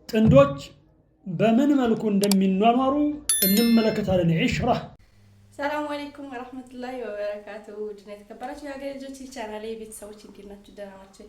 ጥንዶች በምን መልኩ እንደሚኗኗሩ እንመለከታለን። ኢሽራ ሰላም አለይኩም ወራህመቱላሂ ወበረካቱሁ። ድና የተከበራችሁ የሀገሬ ልጆች ቻናሌ ቤተሰቦች እንዴት ናችሁ? ደህና ናችሁ?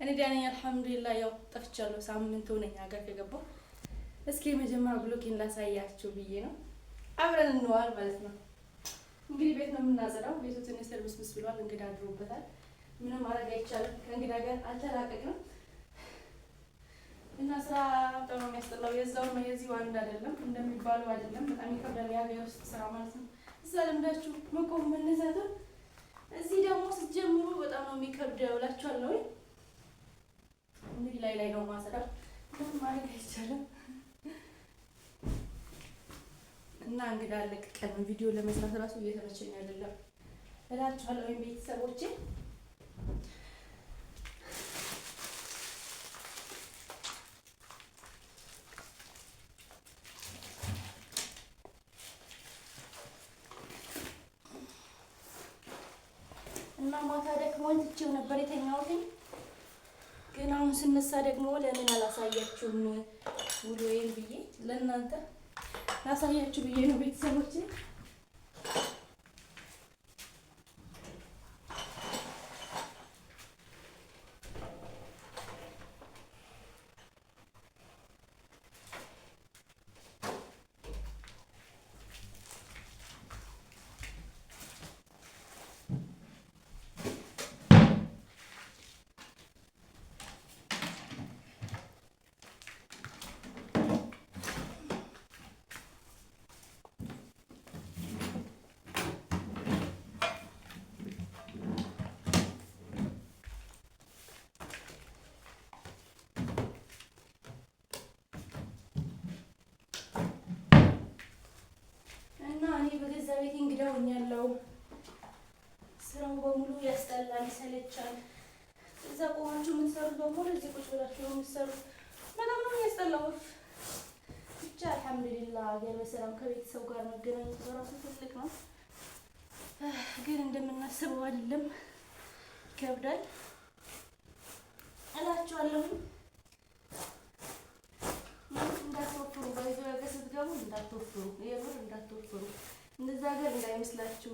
እኔ ደህና ነኝ አልሐምዱሊላህ። ያው ጠፍቻለሁ፣ ሳምንት ሆነኝ ሀገር ከገባሁ። እስኪ የመጀመሪያ ብሎኬን ላሳያችሁ ብዬ ነው። አብረን እንዋል ማለት ነው። እንግዲህ ቤት ነው የምናጸዳው። ቤቱ ትንሽ ሰርብስብስ ብሏል፣ እንግዳ አድሮበታል። ምንም ማድረግ አይቻልም፣ ከእንግዳ ጋር አልተላቀቅንም እና ስራ በጣም ነው የሚያስጠላው። የዛው ነው የዚሁ አንድ አይደለም እንደሚባለው አይደለም። በጣም ይከብዳል የሀገር ውስጥ ስራ ማለት ነው። እዛ ለምዳችሁ መቆም መነሳቱ፣ እዚህ ደግሞ ስትጀምሩ በጣም ነው የሚከብደው እላችኋለሁ። እንግዲህ ላይ ነው ማሰራት፣ ምንም ማድረግ አይቻልም እና እንግዳ አለቀቀን ቪዲዮ ለመስራት ራሱ እየተመቸኝ አይደለም እላችኋለሁ ቤተሰቦቼ። እና ማታ ደክሞኝ ትቼው ነበር የተኛሁት። ግን አሁን ስነሳ ደግሞ ለምን አላሳያችሁም ውሎዬን ብዬ ለእናንተ ላሳያችሁ ብዬ ነው ቤተሰቦቼ። በገዛ ቤት እንግዳ ሆኛለሁ። ስራው በሙሉ ያስጠላል፣ ይሰለቻል። እዛ ቆማችሁ የምትሰሩት በሙሉ እዚህ ቁጭ ብላችሁ ነው የምትሰሩት። በጣም ነው የሚያስጠላው። ብቻ አልሐምዱሊላህ ሀገር በሰላም ከቤተሰብ ጋር መገናኘት በራሱ ትልቅ ነው። ግን እንደምናስበው አይደለም፣ ይከብዳል እላችኋለሁ። እንዳትወፍሩ ባይዘው ያገ ስትገቡ እንዳትወፍሩ፣ የምር እንዳትወፍሩ፣ እንደዛ ሀገር እንዳይመስላችሁ።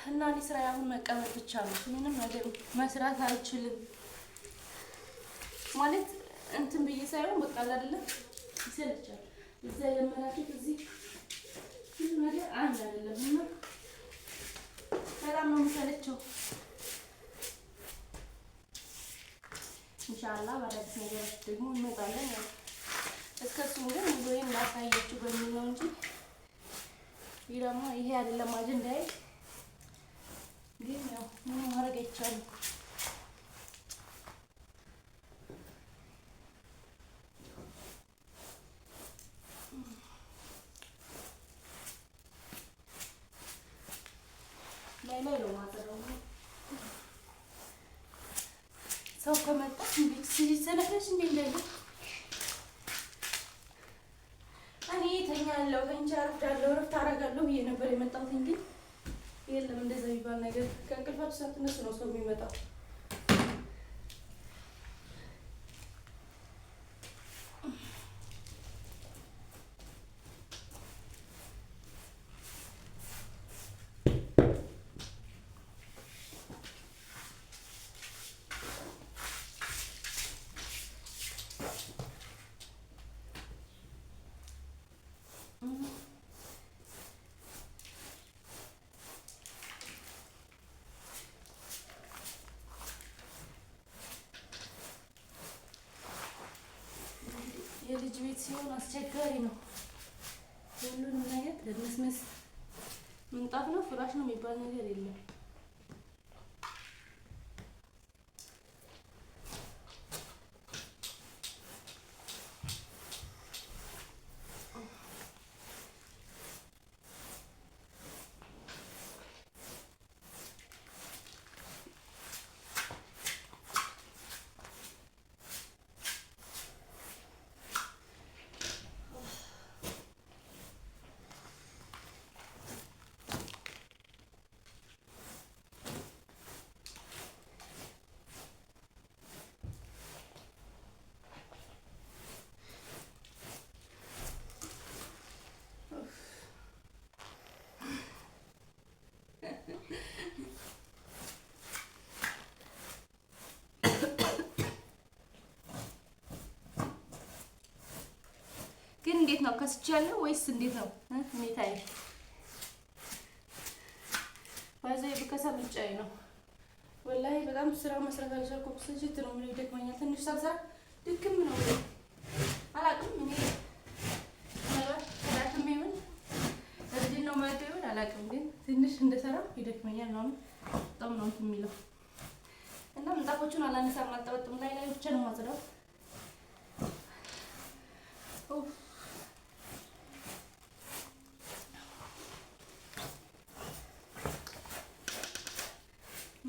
እና እኔ ስራ አሁን መቀመጥ ብቻ ነው። ምንም ነገር መስራት አልችልም ማለት እንትን ብዬ ሳይሆን በቃ አይደለም ይሰለቻል። እዛ የለመናችሁት እዚህ ምንም ነገር አንድ አይደለም እና በጣም ነው የሚሰለቸው። ኢንሻአላህ በአዲስ ነገር ደግሞ እንመጣለን። እስከሱ ግን ወይም ላሳያችሁ በሚል ነው እንጂ ይሄ አይደለም አጀንዳዬ። ግን ያው ምን ማድረግ አይቻልም። ላይ ነው ማዘረው ሰው ከመጣ እንዴት ሲሰለፈሽ እንደሌለ እኔ ተኛለሁ፣ ተንቻርዳለሁ፣ ረፍት አደርጋለሁ ብዬ ነበር የመጣሁት እንጂ የለም እንደዛ የሚባል ነገር። ከእንቅልፋችሁ ሳትነሱ ነው ሰው የሚመጣው። የልጅ ቤት ሲሆን አስቸጋሪ ነው። ሁሉንም ነገር ለመስመስ ምንጣፍ ነው ፍራሽ ነው የሚባል ነገር የለም። እንዴት ነው ከስቻለሁ ወይስ እንዴት ነው ሁኔታዬ? ባይዘይ በከሳ ብቻዬ ነው ወላሂ በጣም ስራ መስራት አልቻልኩም። ስጅት ነው ምን ይደክመኛል። ትንሽ ሳልሰራ ድክም ነው አላውቅም። እኔ ነገር ተዳክሜ ምን እዚህ ነው ማለት ይሆን አላውቅም፣ ግን ትንሽ እንደሰራ ይደክመኛል ነው በጣም ነው የሚለው እና ምንጣፎቹን አላነሳም አልጠበጥም ላይ ብቻ ነው ማጽዳው።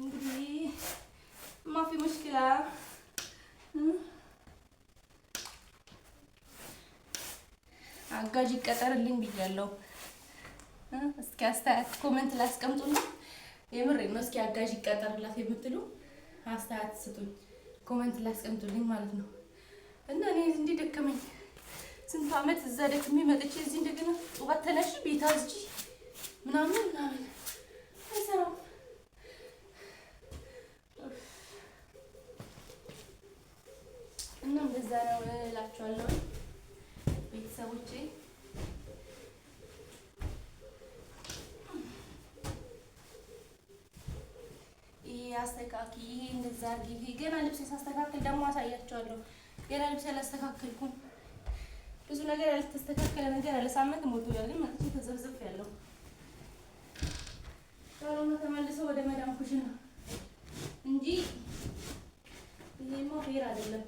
እንግዲህ ማፊ ሙሽኪላ አጋዥ ይቀጠርልኝ ብያለሁ። እስኪ አስተያየት ኮሜንት ላይ አስቀምጡና የምሬን ነው። እስኪ አጋዥ ይቀጠርላት የምትሉ አስተያየት ስጡኝ፣ ኮሜንት ላይ አስቀምጡልኝ ማለት ነው። እና እኔ እንዲህ ደከመኝ ስንት ዓመት እዛ ደክሜ መጥቼ እዚህ እንደገና ጠዋት ተነሽ ቤት አዝጂ ምናምን አይሰራም። እና እንደዛ ነው እላችኋለሁ ቤተሰቦቼ። ይሄ አስተካኪ፣ ይሄ እንደዛ አድርጊ። ይሄ ገና ልብስ ሳስተካክል ደግሞ አሳያችኋለሁ። ገና ልብስ ያላስተካከልኩም ብዙ ነገር ያልተስተካከለ ነገር አለ። ሳምንት ሞልቶኛል፣ ግን መጥቼ ተዘብዝፍ ያለው ካልሆነ ተመልሰው ወደ መዳም ኩሽና እንጂ ይሄማ ፌር አይደለም።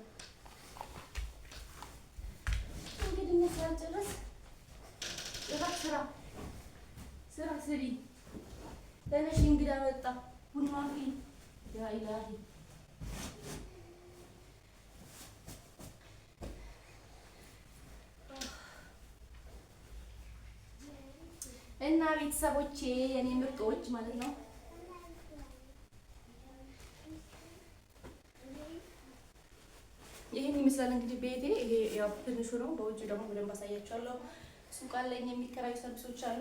እንግዲህ ሳልጨርስ ስራ ስሪ ተነሽ፣ እንግዳ መጣ ቡና አፍሊ። ያ ኢላሂ እና ቤተሰቦቼ የኔ ምርጦች ማለት ነው ይሄን ይመስላል እንግዲህ ቤቴ። ይሄ ያው ትንሹ ነው። በውጭ ደግሞ በደንብ አሳያችኋለሁ። ሱቅ አለኝ፣ የሚከራዩ ሰርቪሶች አሉ።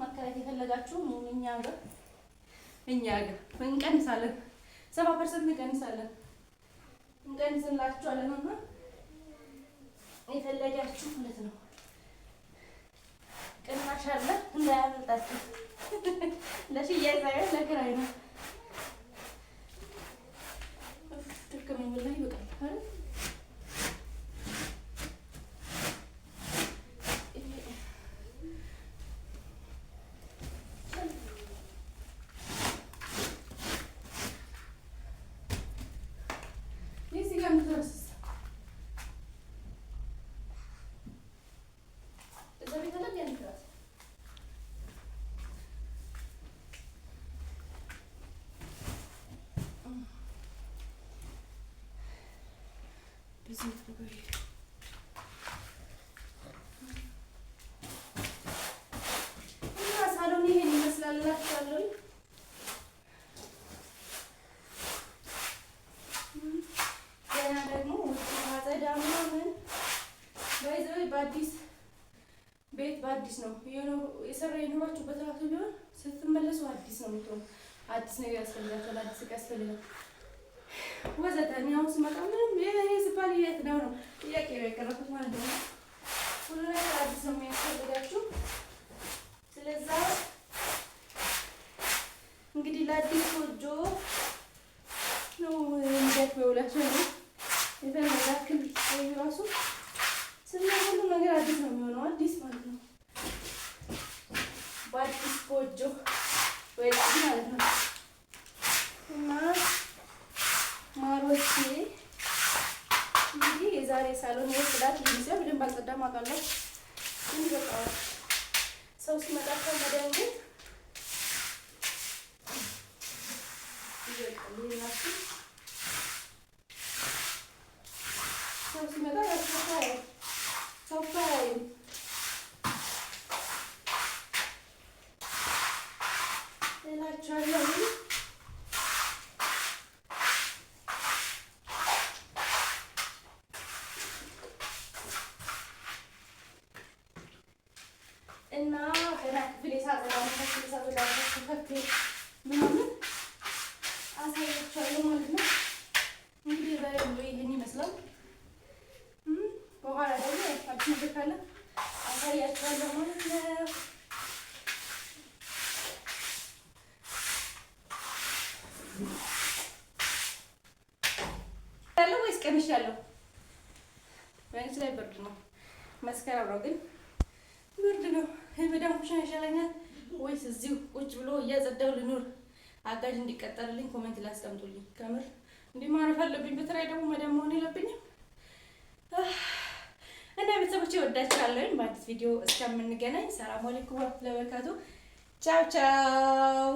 ማከራየት የፈለጋችሁ እኛ ጋር እንቀንሳለን፣ 70% እንቀንስላችኋለን እና የፈለጋችሁ ማለት ነው ቅናሽ አለ እንዳያመልጣችሁ። ለሽያጭ ሳይሆን ለኪራይ ነው። ደከመኝ ወላሂ ይበቃል። እና ሳሎን ይሄን ይመስላል እላችኋለሁ። ገና ደግሞ ውጭ ማጸዳ ምናምን ባይዘው በአዲስ ቤት በአዲስ ነው የሰራ የኖራችሁበት ራሱ ቢሆን ስትመለሱ አዲስ ነው የምትሆነው። አዲስ ነገር ያስፈልጋችኋል፣ አዲስ ዕቃ ያስፈልጋል ወዘተ። እኔ አሁን ስመጣ ምንም ይሄ ሲባል የት ነው ጥያቄ ነው የቀረብኩት ማለት ነው። ሁሉ ነገር አዲስ ነው የሚያስፈልጋችሁ። ስለዛ እንግዲህ ለአዲስ ጎጆ ነው እንደው ብላችሁ ነው የተነጋክል ወይ ራሱ ስለ ሁሉ ነገር አዲስ ነው የሚሆነው፣ አዲስ ማለት ነው። በአዲስ ጎጆ ወይ ማለት ነው እና ማሮቼ እንግዲህ የዛሬ ሳሎን የጽዳት ጊዜው በደንብ አልጸዳም አውቃለሁ፣ ግን በቃ ሰው ሲመጣ ከመደንግ ሰው ሲመጣ ሰፋይ እላችኋለሁ። እና ገና ክፍል የሳዘዳ ምናምን አሳያችኋለሁ ማለት ነው። እንግዲህ ዛሬ ይህን ይመስላል። በኋላ ደግሞ አዲስ ቀንሻለሁ። በእንግዲህ ላይ ብርድ ነው መስከረም ነው ግን ብርድ ነው። የመዳም ኩሽና ይሻለኛል ወይስ እዚሁ ቁጭ ብሎ እያጸዳው ልኑር? አጋዥ እንዲቀጠርልኝ ኮሜንት ላይ አስቀምጡልኝ። ከምር እንዲህ ማረፍ አለብኝ። በተለይ ደግሞ መዳም መሆን የለብኝም እና ቤተሰቦቼ ወዳችኋለሁ። በአዲስ ቪዲዮ እስከምንገናኝ ሰላም አለይኩም ወራህመቱላሂ ወበረካቱ። ቻው ቻው።